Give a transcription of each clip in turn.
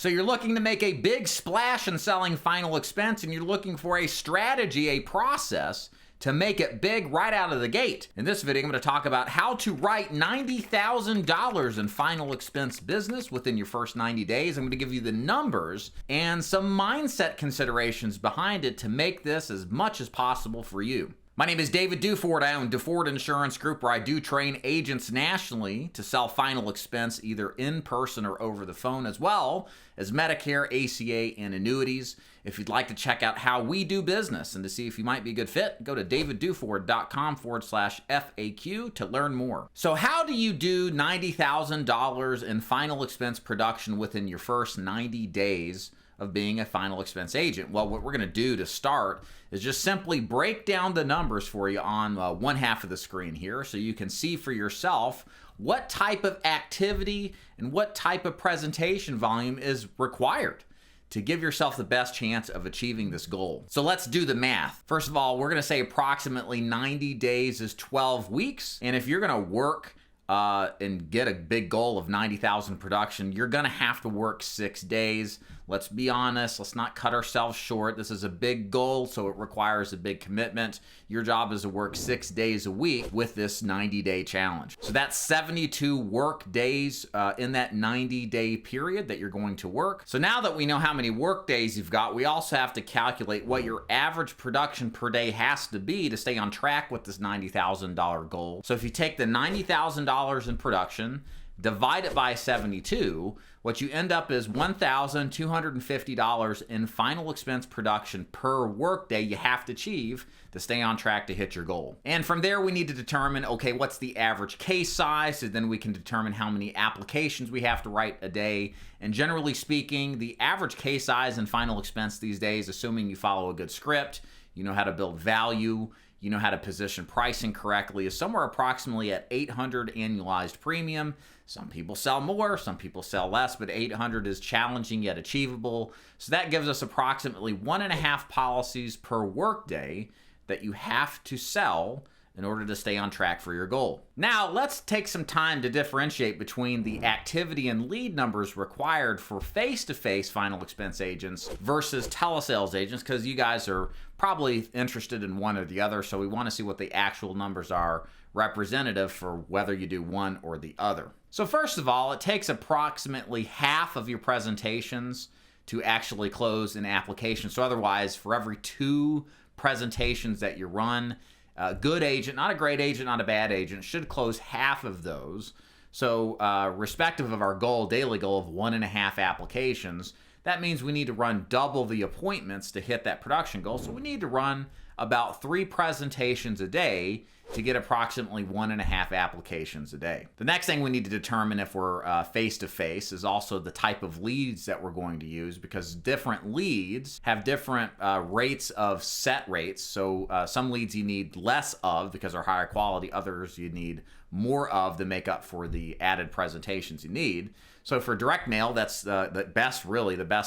So you're looking to make a big splash in selling final expense, and you're looking for a strategy, a process to make it big right out of the gate. In this video, I'm going to talk about how to write $90,000 in final expense business within your first 90 days. I'm going to give you the numbers and some mindset considerations behind it to make this as much as possible for you. My name is David Duford. I own Duford Insurance Group, where I do train agents nationally to sell final expense either in person or over the phone, as well as Medicare, ACA, and annuities. If you'd like to check out how we do business and to see if you might be a good fit, go to davidduford.com/FAQ to learn more. So how do you do $90,000 in final expense production within your first 90 days of being a final expense agent? Well, what we're going to do to start is just simply break down the numbers for you on one half of the screen here so you can see for yourself what type of activity and what type of presentation volume is required to give yourself the best chance of achieving this goal. So let's do the math. First of all, we're going to say approximately 90 days is 12 weeks. And if you're going to work and get a big goal of 90,000 production, you're gonna have to work 6 days. Let's be honest, let's not cut ourselves short. This is a big goal, so it requires a big commitment. Your job is to work 6 days a week with this 90-day challenge. So that's 72 work days in that 90-day period that you're going to work. So now that we know how many work days you've got, we also have to calculate what your average production per day has to be to stay on track with this $90,000 goal. So if you take the $90,000 in production, divide it by 72, what you end up is $1,250 in final expense production per workday you have to achieve to stay on track to hit your goal. And from there, we need to determine, okay, what's the average case size? So then we can determine how many applications we have to write a day. And generally speaking, the average case size in final expense these days, assuming you follow a good script, you know how to build value, you know how to position pricing correctly, is somewhere approximately at 800 annualized premium. Some people sell more, some people sell less, but 800 is challenging yet achievable. So that gives us approximately 1.5 policies per workday that you have to sell in order to stay on track for your goal. Now, let's take some time to differentiate between the activity and lead numbers required for face-to-face final expense agents versus telesales agents, because you guys are probably interested in one or the other, so we want to see what the actual numbers are representative for whether you do one or the other. So first of all, it takes approximately half of your presentations to actually close an application. So otherwise, for every 2 presentations that you run, a good agent, not a great agent, not a bad agent, should close half of those. So respective of our goal, daily goal of 1.5 applications, that means we need to run double the appointments to hit that production goal. So we need to run about 3 presentations a day to get approximately 1.5 applications a day. The next thing we need to determine if we're face-to-face is also the type of leads that we're going to use, because different leads have different rates of set rates. So some leads you need less of because they're higher quality, others you need more of to make up for the added presentations you need. So for direct mail, that's the best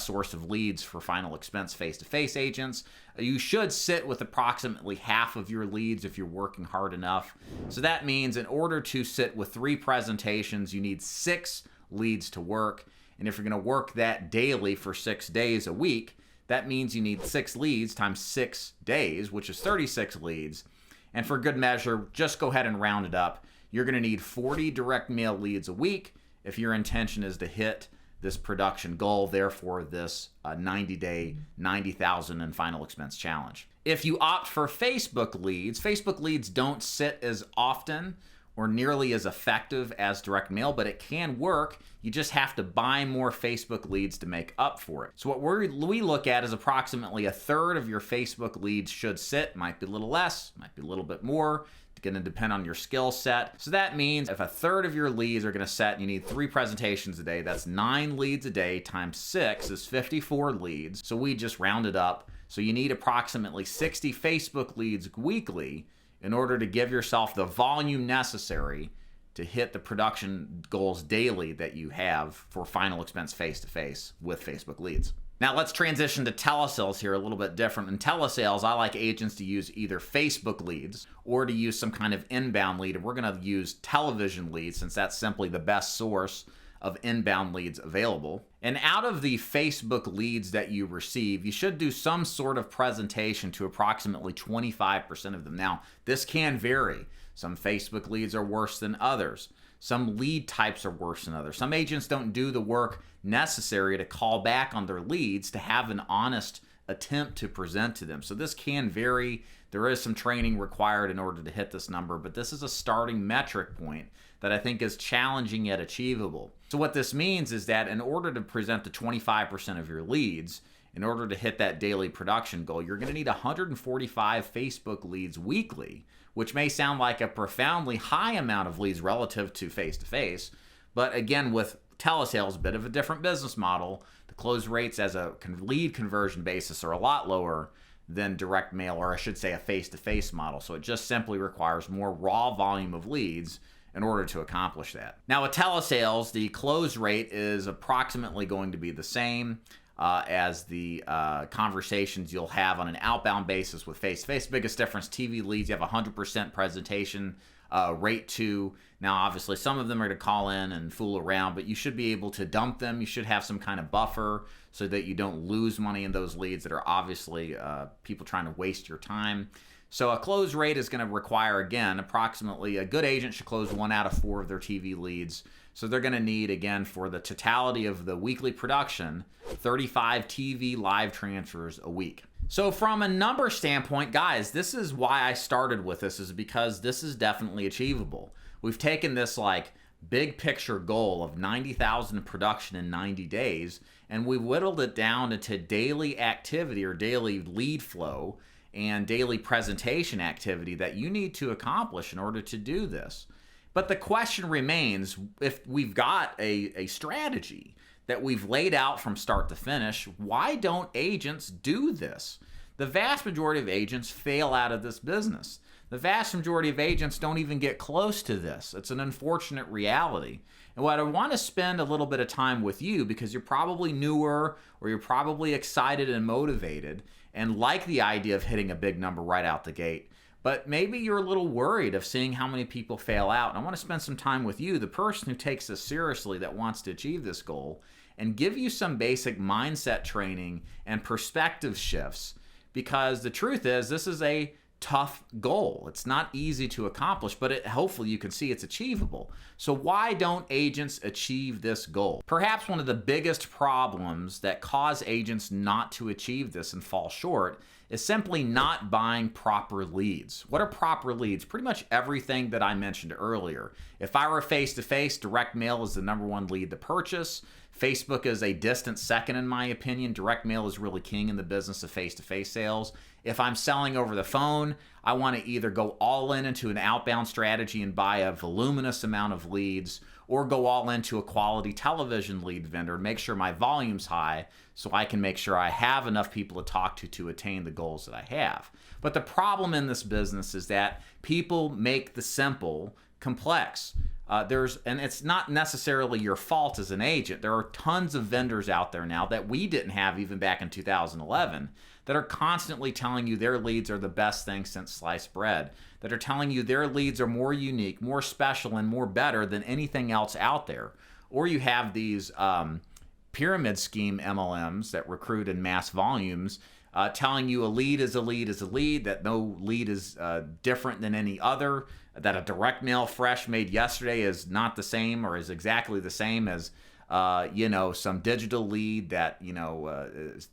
source of leads for final expense face-to-face agents. You should sit with approximately half of your leads if you're working hard enough. So that means in order to sit with 3 presentations, you need 6 leads to work. And if you're going to work that daily for 6 days a week, that means you need 6 leads times 6 days, which is 36 leads. And for good measure, just go ahead and round it up. You're going to need 40 direct mail leads a week if your intention is to hit this production goal, therefore this 90-day, 90,000 in final expense challenge. If you opt for Facebook leads don't sit as often or nearly as effective as direct mail, but it can work. You just have to buy more Facebook leads to make up for it. So what we look at is approximately 1/3 of your Facebook leads should sit. Might be a little less, might be a little bit more. Going to depend on your skill set. So that means if 1/3 of your leads are going to set, you need 3 presentations a day. That's 9 leads a day times 6 is 54 leads. So we just rounded up. So you need approximately 60 Facebook leads weekly in order to give yourself the volume necessary to hit the production goals daily that you have for final expense face-to-face with Facebook leads. Now let's transition to telesales here, a little bit different. In telesales, I like agents to use either Facebook leads or to use some kind of inbound lead. And we're going to use television leads since that's simply the best source of inbound leads available. And out of the Facebook leads that you receive, you should do some sort of presentation to approximately 25% of them. Now, this can vary. Some Facebook leads are worse than others. Some lead types are worse than others. Some agents don't do the work necessary to call back on their leads to have an honest attempt to present to them. So this can vary. There is some training required in order to hit this number, but this is a starting metric point that I think is challenging yet achievable. So what this means is that in order to present to 25% of your leads, in order to hit that daily production goal, you're going to need 145 Facebook leads weekly, which may sound like a profoundly high amount of leads relative to face-to-face. But again, with telesales, a bit of a different business model, the close rates as a lead conversion basis are a lot lower than direct mail, or I should say a face-to-face model. So it just simply requires more raw volume of leads in order to accomplish that. Now with telesales, the close rate is approximately going to be the same as the conversations you'll have on an outbound basis with face-to-face. Biggest difference, TV leads, you have 100% presentation rate to. Now, obviously, some of them are to call in and fool around, but you should be able to dump them. You should have some kind of buffer so that you don't lose money in those leads that are obviously people trying to waste your time. So a close rate is going to require, again, approximately a good agent should close 1 out of 4 of their TV leads. So they're going to need, again, for the totality of the weekly production, 35 TV live transfers a week. So from a number standpoint, guys, this is why I started with this, is because this is definitely achievable. We've taken this like big picture goal of 90,000 production in 90 days, and we whittled it down into daily activity or daily lead flow and daily presentation activity that you need to accomplish in order to do this. But the question remains, if we've got a strategy that we've laid out from start to finish, why don't agents do this? The vast majority of agents fail out of this business. The vast majority of agents don't even get close to this. It's an unfortunate reality. And what I want to spend a little bit of time with you, because you're probably newer or you're probably excited and motivated and like the idea of hitting a big number right out the gate, but maybe you're a little worried of seeing how many people fail out. And I want to spend some time with you, the person who takes this seriously, that wants to achieve this goal, and give you some basic mindset training and perspective shifts. Because the truth is, this is a tough goal. It's not easy to accomplish, but hopefully you can see it's achievable. So why don't agents achieve this goal? Perhaps one of the biggest problems that cause agents not to achieve this and fall short is simply not buying proper leads. What are proper leads? Pretty much everything that I mentioned earlier. If I were face-to-face, direct mail is the #1 lead to purchase. Facebook is a distant second in my opinion. Direct mail is really king in the business of face-to-face sales. If I'm selling over the phone, I want to either go all in into an outbound strategy and buy a voluminous amount of leads, or go all into a quality television lead vendor and make sure my volume's high so I can make sure I have enough people to talk to attain the goals that I have. But the problem in this business is that people make the simple complex. And it's not necessarily your fault as an agent. There are tons of vendors out there now that we didn't have even back in 2011 that are constantly telling you their leads are the best thing since sliced bread, that are telling you their leads are more unique, more special, and more better than anything else out there. Or you have these pyramid scheme MLMs that recruit in mass volumes, telling you a lead is a lead is a lead, that no lead is different than any other, that a direct mail fresh made yesterday is not the same or is exactly the same as some digital lead that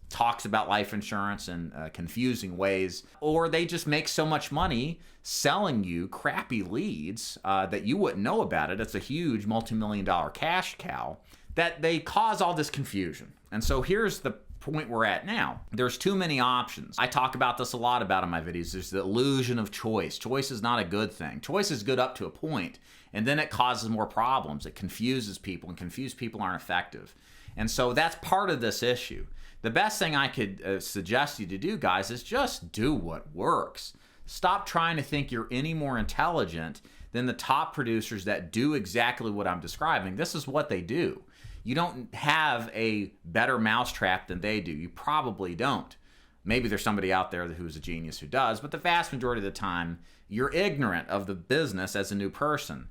talks about life insurance in confusing ways. Or they just make so much money selling you crappy leads that you wouldn't know about it. It's a huge multi-million-dollar cash cow that they cause all this confusion. And so here's the point we're at now. There's too many options. I talk about this a lot in my videos. There's the illusion of choice. Choice is not a good thing. Choice is good up to a point, and then it causes more problems. It confuses people, and confused people aren't effective. And so that's part of this issue. The best thing I could suggest you to do, guys, is just do what works. Stop trying to think you're any more intelligent than the top producers that do exactly what I'm describing. This is what they do. You don't have a better mousetrap than they do. You probably don't. Maybe there's somebody out there who's a genius who does, but the vast majority of the time, you're ignorant of the business as a new person.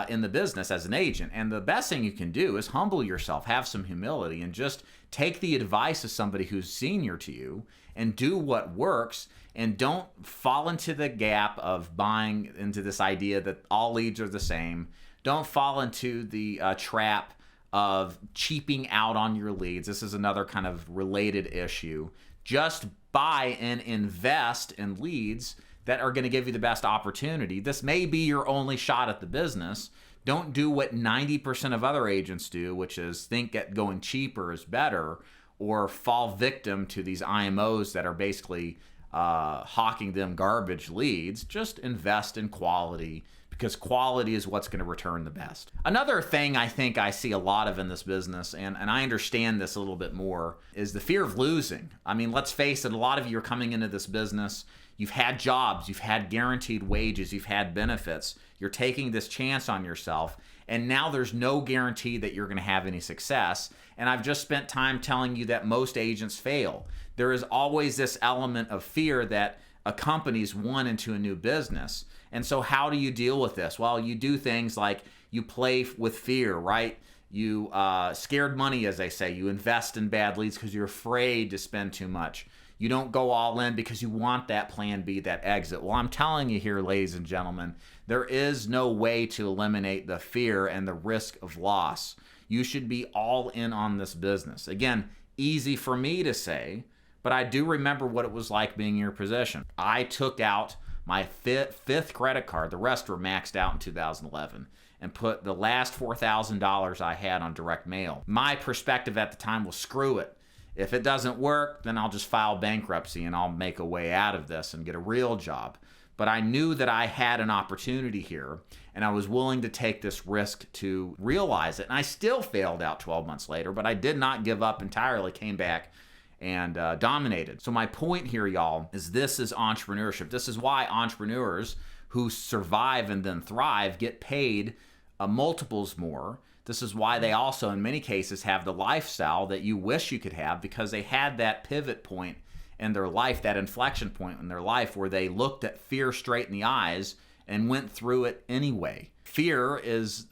in the business as an agent. And the best thing you can do is humble yourself, have some humility, and just take the advice of somebody who's senior to you and do what works. And don't fall into the gap of buying into this idea that all leads are the same. Don't fall into the trap of cheaping out on your leads. This is another kind of related issue. Just buy and invest in leads that are going to give you the best opportunity. This may be your only shot at the business. Don't do what 90% of other agents do, which is think that going cheaper is better, or fall victim to these IMOs that are basically hawking them garbage leads. Just invest in quality, because quality is what's going to return the best. Another thing I think I see a lot of in this business, and I understand this a little bit more, is the fear of losing. I mean, let's face it, a lot of you are coming into this business, you've had jobs, you've had guaranteed wages, you've had benefits, you're taking this chance on yourself, and now there's no guarantee that you're going to have any success. And I've just spent time telling you that most agents fail. There is always this element of fear that accompanies one into a new business. And so how do you deal with this? Well, you do things like you play with fear, right? You scared money, as they say. You invest in bad leads because you're afraid to spend too much. You don't go all in because you want that plan B, that exit. Well, I'm telling you here, ladies and gentlemen, there is no way to eliminate the fear and the risk of loss. You should be all in on this business. Again, easy for me to say, but I do remember what it was like being in your position. I took out my fifth credit card, the rest were maxed out in 2011, and put the last $4,000 I had on direct mail. My perspective at the time was, screw it. If it doesn't work, then I'll just file bankruptcy and I'll make a way out of this and get a real job. But I knew that I had an opportunity here, and I was willing to take this risk to realize it. And I still failed out 12 months later, but I did not give up entirely, came back and dominated. So my point here, y'all, is this is entrepreneurship. This is why entrepreneurs who survive and then thrive get paid multiples more. This is why they also, in many cases, have the lifestyle that you wish you could have, because they had that pivot point in their life, that inflection point in their life where they looked at fear straight in the eyes and went through it anyway. Fear is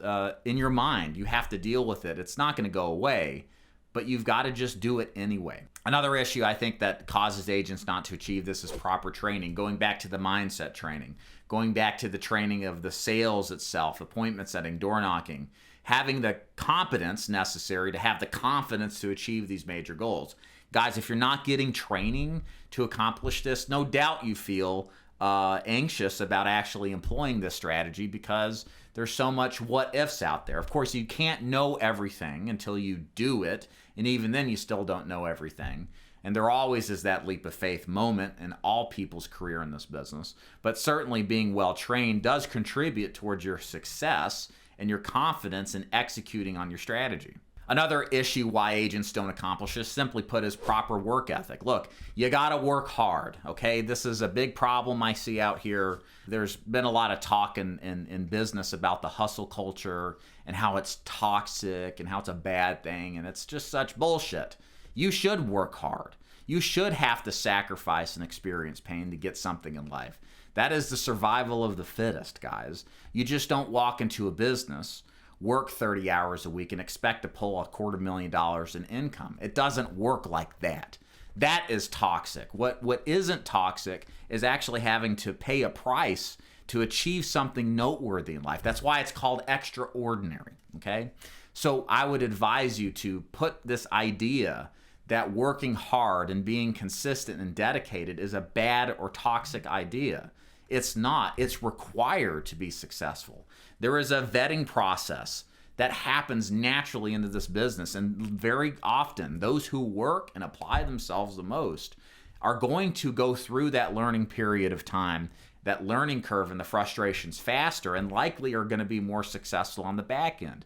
in your mind. You have to deal with it. It's not going to go away, but you've got to just do it anyway. Another issue I think that causes agents not to achieve this is proper training. Going back to the mindset training, going back to the training of the sales itself, appointment setting, door knocking, having the competence necessary to have the confidence to achieve these major goals. Guys, if you're not getting training to accomplish this, no doubt you feel anxious about actually employing this strategy, because there's so much what ifs out there. Of course, you can't know everything until you do it, and even then you still don't know everything. And there always is that leap of faith moment in all people's career in this business. But certainly being well trained does contribute towards your success and your confidence in executing on your strategy. Another issue why agents don't accomplish this, simply put, is proper work ethic. Look, you gotta work hard, okay? This is a big problem I see out here. There's been a lot of talk in business about the hustle culture and how it's toxic and how it's a bad thing, and it's just such bullshit. You should work hard. You should have to sacrifice and experience pain to get something in life. That is the survival of the fittest, guys. You just don't walk into a business, work 30 hours a week, and expect to pull $250,000 in income. It doesn't work like that. That is toxic. What isn't toxic is actually having to pay a price to achieve something noteworthy in life. That's why it's called extraordinary, okay? So I would advise you to put this idea that working hard and being consistent and dedicated is a bad or toxic idea. It's not. It's required to be successful. There is a vetting process that happens naturally into this business, and very often those who work and apply themselves the most are going to go through that learning period of time, that learning curve and the frustrations faster, and likely are going to be more successful on the back end.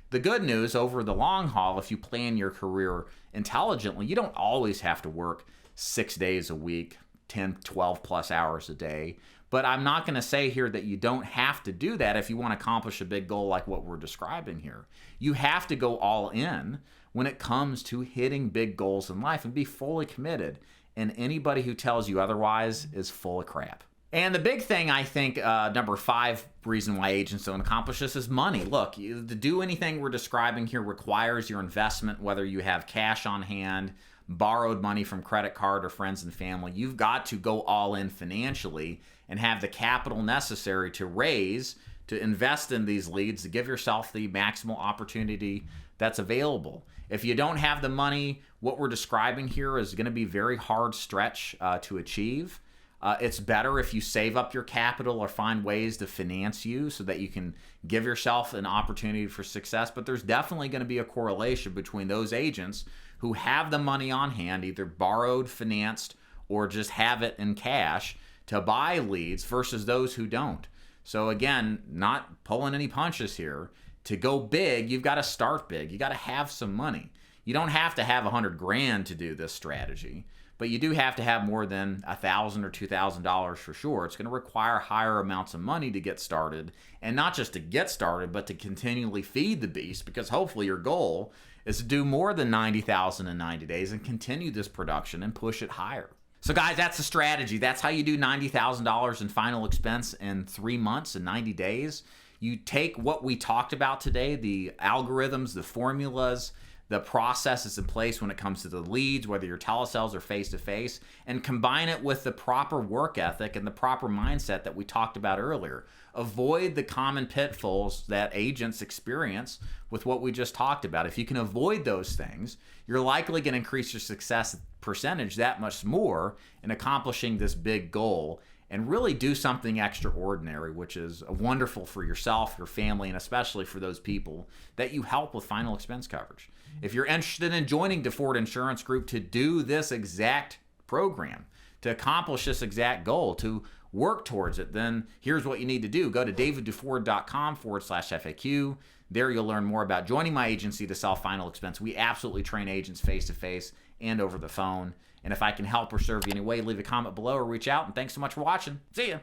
The good news, over the long haul, if you plan your career intelligently, you don't always have to work 6 days a week, 10, 12 plus hours a day. But I'm not going to say here that you don't have to do that if you want to accomplish a big goal like what we're describing here. You have to go all in when it comes to hitting big goals in life and be fully committed. And anybody who tells you otherwise is full of crap. And the big thing, I think, number 5 reason why agents don't accomplish this is money. Look, to do anything we're describing here requires your investment, whether you have cash on hand, borrowed money from credit card or friends and family. You've got to go all in financially and have the capital necessary to invest in these leads, to give yourself the maximal opportunity that's available. If you don't have the money, what we're describing here is going to be a very hard stretch to achieve. It's better if you save up your capital or find ways to finance you so that you can give yourself an opportunity for success. But there's definitely going to be a correlation between those agents who have the money on hand, either borrowed, financed, or just have it in cash to buy leads versus those who don't. So again, not pulling any punches here. To go big, you've got to start big. You got to have some money. You don't have to have $100,000 to do this strategy, but you do have to have more than $1,000 or $2,000 for sure. It's going to require higher amounts of money to get started, and not just to get started, but to continually feed the beast, because hopefully your goal is to do more than $90,000 in 90 days and continue this production and push it higher. So guys, that's the strategy. That's how you do $90,000 in final expense in 3 months and 90 days. You take what we talked about today, the algorithms, the formulas, the processes in place when it comes to the leads, whether you're telesales or face-to-face, and combine it with the proper work ethic and the proper mindset that we talked about earlier. Avoid the common pitfalls that agents experience with what we just talked about. If you can avoid those things, you're likely going to increase your success percentage that much more in accomplishing this big goal and really do something extraordinary, which is wonderful for yourself, your family, and especially for those people that you help with final expense coverage. If you're interested in joining DeFord Insurance Group to do this exact program, to accomplish this exact goal, to work towards it, then here's what you need to do. Go to daviddeford.com/FAQ. There you'll learn more about joining my agency to sell final expense. We absolutely train agents face-to-face and over the phone. And if I can help or serve you in any way, leave a comment below or reach out. And thanks so much for watching. See ya.